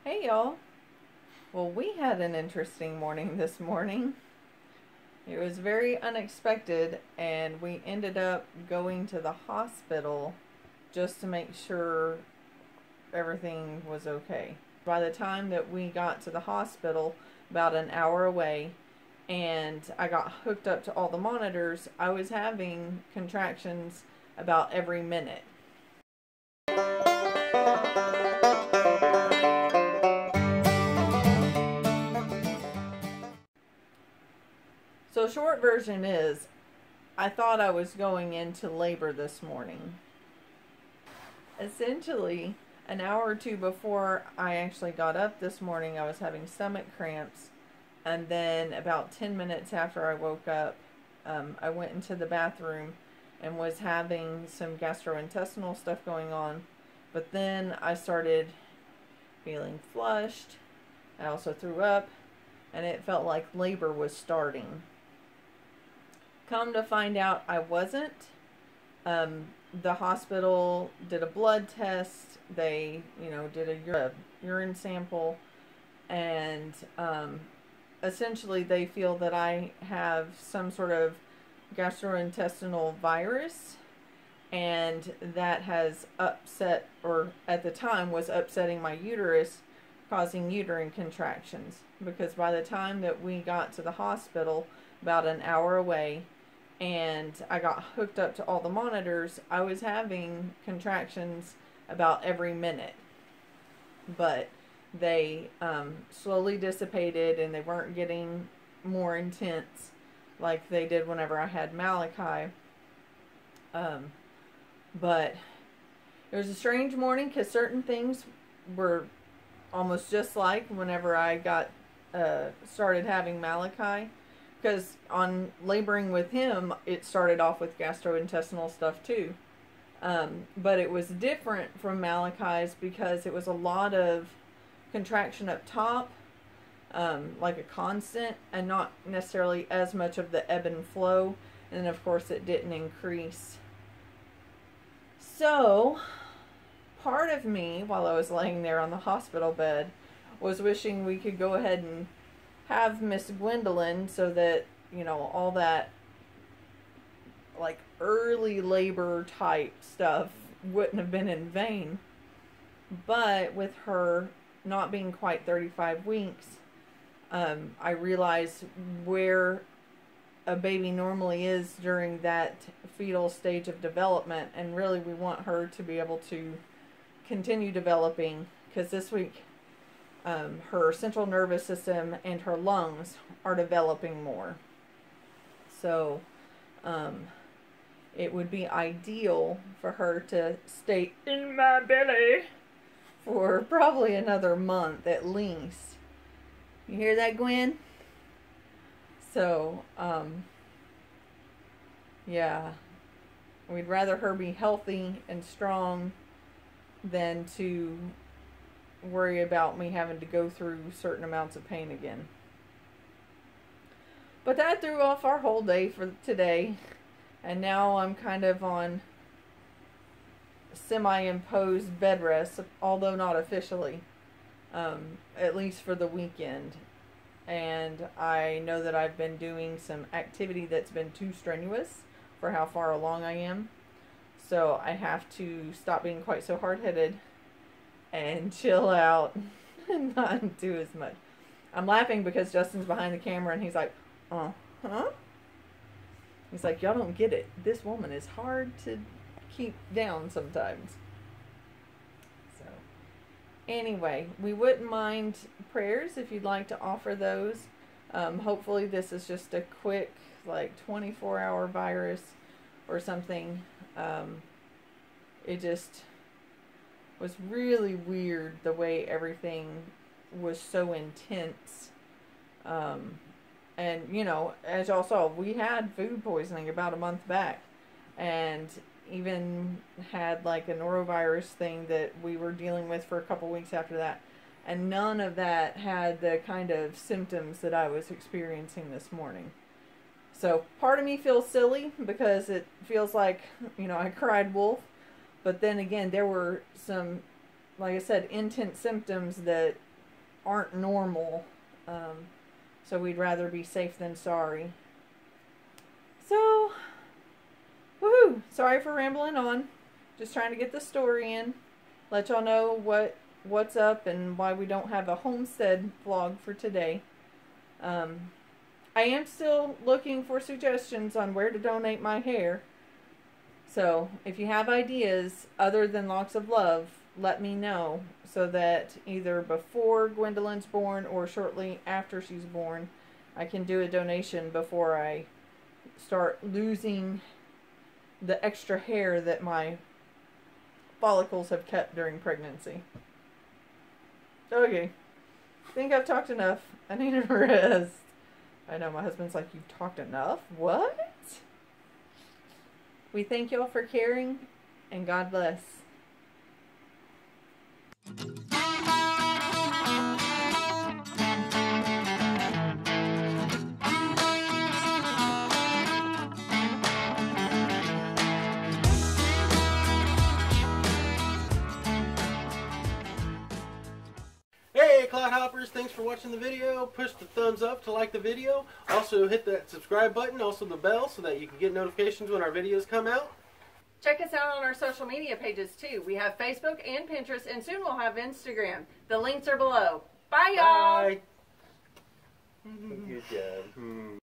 Hey y'all. Well, we had an interesting morning this morning. It was very unexpected, and we ended up going to the hospital just to make sure everything was okay. By the time that we got to the hospital, about an hour away, and I got hooked up to all the monitors, I was having contractions about every minute. So short version is, I thought I was going into labor this morning. Essentially, an hour or two before I actually got up this morning, I was having stomach cramps. And then about 10 minutes after I woke up, I went into the bathroom and was having some gastrointestinal stuff going on. But then I started feeling flushed. I also threw up, and it felt like labor was starting. Come to find out, I wasn't. The hospital did a blood test. They, did a urine sample, and essentially they feel that I have some sort of gastrointestinal virus, and that has upset, or at the time was upsetting my uterus, causing uterine contractions. Because by the time that we got to the hospital, about an hour away, and I got hooked up to all the monitors, I was having contractions about every minute. But they slowly dissipated, and they weren't getting more intense like they did whenever I had Malachi. But it was a strange morning because certain things were almost just like whenever I got started having Malachi. Because on laboring with him, it started off with gastrointestinal stuff too. But it was different from Malachi's because it was a lot of contraction up top, like a constant, and not necessarily as much of the ebb and flow. And of course it didn't increase. So, part of me, while I was laying there on the hospital bed, was wishing we could go ahead and have Miss Gwendolyn, so that, all that like early labor type stuff wouldn't have been in vain. But with her not being quite 35 weeks, I realized where a baby normally is during that fetal stage of development, and really we want her to be able to continue developing, because this week her central nervous system and her lungs are developing more. So it would be ideal for her to stay in my belly for probably another month at least. You hear that, Gwen? So, yeah, we'd rather her be healthy and strong than to worry about me having to go through certain amounts of pain again. But that threw off our whole day for today, and now I'm kind of on semi-imposed bed rest, although not officially, at least for the weekend. And I know that I've been doing some activity that's been too strenuous for how far along I am, so I have to stop being quite so hard-headed and chill out and not do as much. I'm laughing because Justin's behind the camera and he's like, huh? He's like, y'all don't get it. This woman is hard to keep down sometimes. So, anyway, we wouldn't mind prayers if you'd like to offer those. Hopefully this is just a quick, like, 24-hour virus or something. It just was really weird the way everything was so intense. And, as y'all saw, we had food poisoning about a month back, and even had like a norovirus thing that we were dealing with for a couple weeks after that. And none of that had the kind of symptoms that I was experiencing this morning. So part of me feels silly because it feels like, I cried wolf. But then again, there were some, like I said, intense symptoms that aren't normal. So we'd rather be safe than sorry. So, woohoo! Sorry for rambling on. Just trying to get the story in. Let y'all know what's up and why we don't have a homestead vlog for today. I am still looking for suggestions on where to donate my hair. So, if you have ideas other than Locks of Love, let me know so that either before Gwendolyn's born or shortly after she's born, I can do a donation before I start losing the extra hair that my follicles have kept during pregnancy. Okay. I think I've talked enough. I need a rest. I know, my husband's like, you've talked enough? What? We thank y'all for caring, and God bless. Hey Cloud Hoppers, thanks for watching the video. Push the thumbs up to like the video. Also hit that subscribe button, also the bell, so that you can get notifications when our videos come out. Check us out on our social media pages too. We have Facebook and Pinterest, and soon we'll have Instagram. The links are below. Bye y'all! Bye! Good job.